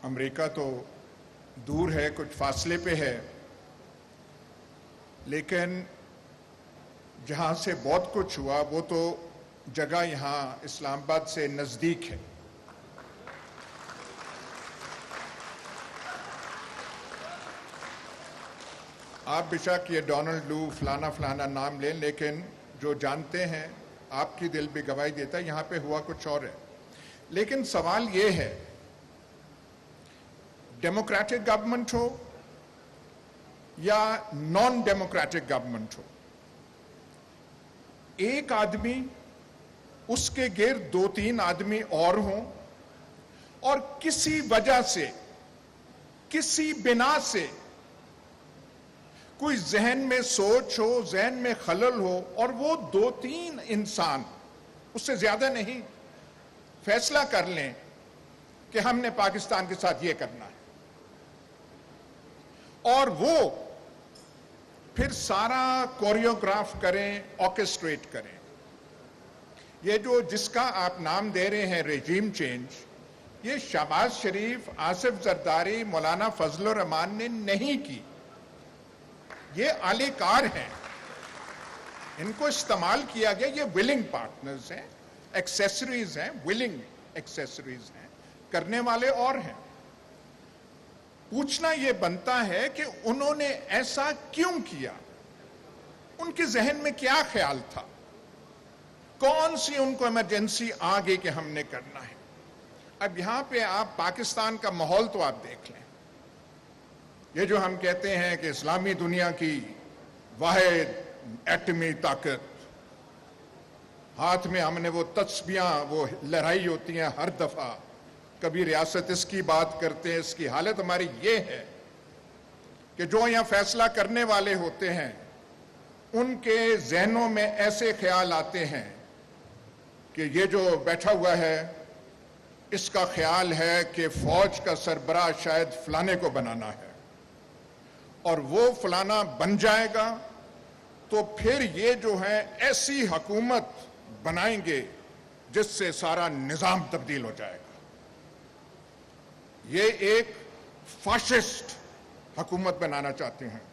امریکہ تو دور ہے، کچھ فاصلے پہ ہے، لیکن جہاں سے بہت کچھ ہوا وہ تو جگہ یہاں اسلام آباد سے نزدیک ہے۔ آپ بے شک یہ ڈونلڈ لو فلانا فلانا نام لیں، لیکن جو جانتے ہیں آپ کی دل بھی گواہی دیتا ہے یہاں پہ ہوا کچھ اور ہے۔ لیکن سوال یہ ہے، ڈیموکریٹک گورنمنٹ ہو یا نان ڈیموکریٹک گورنمنٹ ہو، ایک آدمی، اس کے گرد دو تین آدمی اور ہوں، اور کسی وجہ سے، کسی بنا سے کوئی ذہن میں سوچ ہو، ذہن میں خلل ہو، اور وہ دو تین انسان، اس سے زیادہ نہیں، فیصلہ کر لیں کہ ہم نے پاکستان کے ساتھ یہ کرنا ہے، اور وہ پھر سارا کوریوگراف کریں، آرکسٹریٹ کریں۔ یہ جو جس کا آپ نام دے رہے ہیں ریجیم چینج، یہ شہباز شریف، آصف زرداری، مولانا فضل الرحمان نے نہیں کی، یہ اعلی کار ہیں، ان کو استعمال کیا گیا، یہ ولنگ پارٹنرز ہیں، ایکسیسریز ہیں، ولنگ ایکسیسریز ہیں، کرنے والے اور ہیں۔ پوچھنا یہ بنتا ہے کہ انہوں نے ایسا کیوں کیا؟ ان کے ذہن میں کیا خیال تھا؟ کون سی ان کو ایمرجنسی آ گئی کہ ہم نے کرنا ہے؟ اب یہاں پہ آپ پاکستان کا ماحول تو آپ دیکھ لیں، یہ جو ہم کہتے ہیں کہ اسلامی دنیا کی واحد ایٹمی طاقت، ہاتھ میں ہم نے وہ تسبیاں وہ لہرائی ہوتی ہیں ہر دفعہ، کبھی ریاست اس کی بات کرتے ہیں، اس کی حالت ہماری یہ ہے کہ جو یہاں فیصلہ کرنے والے ہوتے ہیں ان کے ذہنوں میں ایسے خیال آتے ہیں کہ یہ جو بیٹھا ہوا ہے اس کا خیال ہے کہ فوج کا سربراہ شاید فلانے کو بنانا ہے، اور وہ فلانا بن جائے گا تو پھر یہ جو ہے ایسی حکومت بنائیں گے جس سے سارا نظام تبدیل ہو جائے گا۔ یہ ایک فاشسٹ حکومت بنانا چاہتے ہیں۔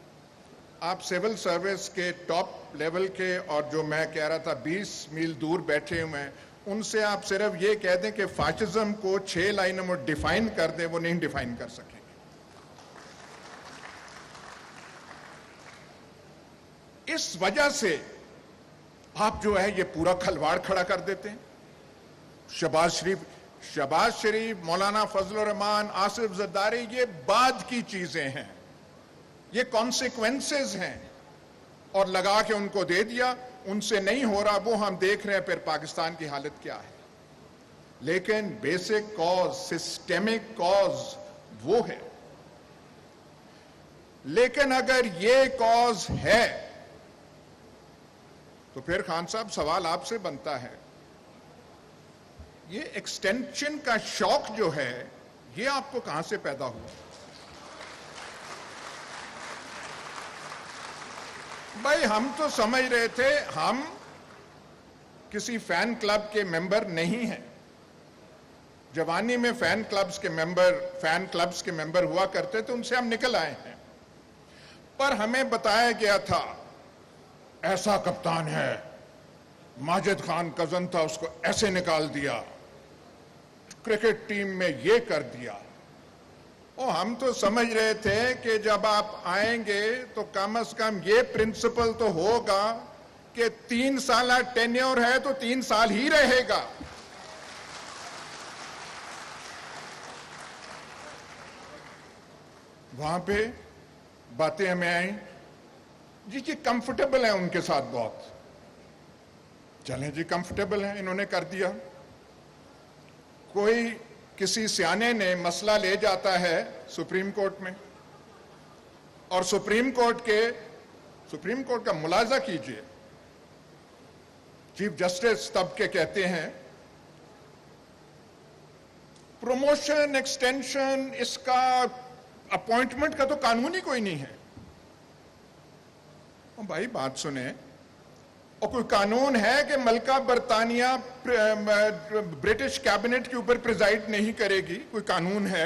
آپ سول سروس کے ٹاپ لیول کے، اور جو میں کہہ رہا تھا 20 میل دور بیٹھے ہوئے ہیں، ان سے آپ صرف یہ کہہ دیں کہ فاشزم کو 6 لائنوں میں ڈیفائن کر دیں، وہ نہیں ڈیفائن کر سکیں گے۔ اس وجہ سے آپ جو ہے یہ پورا کھلواڑ کھڑا کر دیتے ہیں۔ شہباز شریف، مولانا فضل الرحمان، آصف زرداری، یہ بعد کی چیزیں ہیں، یہ کانسیکوینسز ہیں، اور لگا کے ان کو دے دیا، ان سے نہیں ہو رہا، وہ ہم دیکھ رہے ہیں پھر پاکستان کی حالت کیا ہے۔ لیکن بیسک کاز، سسٹمک کاز وہ ہے۔ لیکن اگر یہ کاز ہے تو پھر خان صاحب سوال آپ سے بنتا ہے، یہ ایکسٹینشن کا شوق جو ہے یہ آپ کو کہاں سے پیدا ہوا؟ بھائی ہم تو سمجھ رہے تھے ہم کسی فین کلب کے ممبر نہیں ہیں۔ جوانی میں فین کلبز کے ممبر ہوا کرتے تھے، ان سے ہم نکل آئے ہیں، پر ہمیں بتایا گیا تھا ایسا کپتان ہے، ماجد خان کزن تھا، اس کو ایسے نکال دیا، کرکٹ ٹیم میں یہ کر دیا۔ ہم تو سمجھ رہے تھے کہ جب آپ آئیں گے تو کم از کم یہ پرنسپل تو ہوگا کہ 3 سالہ ٹینیور ہے تو 3 سال ہی رہے گا۔ وہاں پہ باتیں ہمیں آئیں، جی کمفرٹیبل ہیں ان کے ساتھ بہت، چلیں جی کمفرٹیبل ہیں، انہوں نے کر دیا۔ کوئی کسی سیانے نے مسئلہ لے جاتا ہے سپریم کورٹ میں، اور سپریم کورٹ کا ملاحظہ کیجئے، چیف جسٹس تب کے کہتے ہیں پروموشن، ایکسٹینشن، اس کا اپوائنٹمنٹ کا تو قانون ہی کوئی نہیں ہے۔ بھائی بات سنیں، اور کوئی قانون ہے کہ ملکہ برطانیہ برٹش کیبنٹ کے اوپر پریزائڈ نہیں کرے گی؟ کوئی قانون ہے؟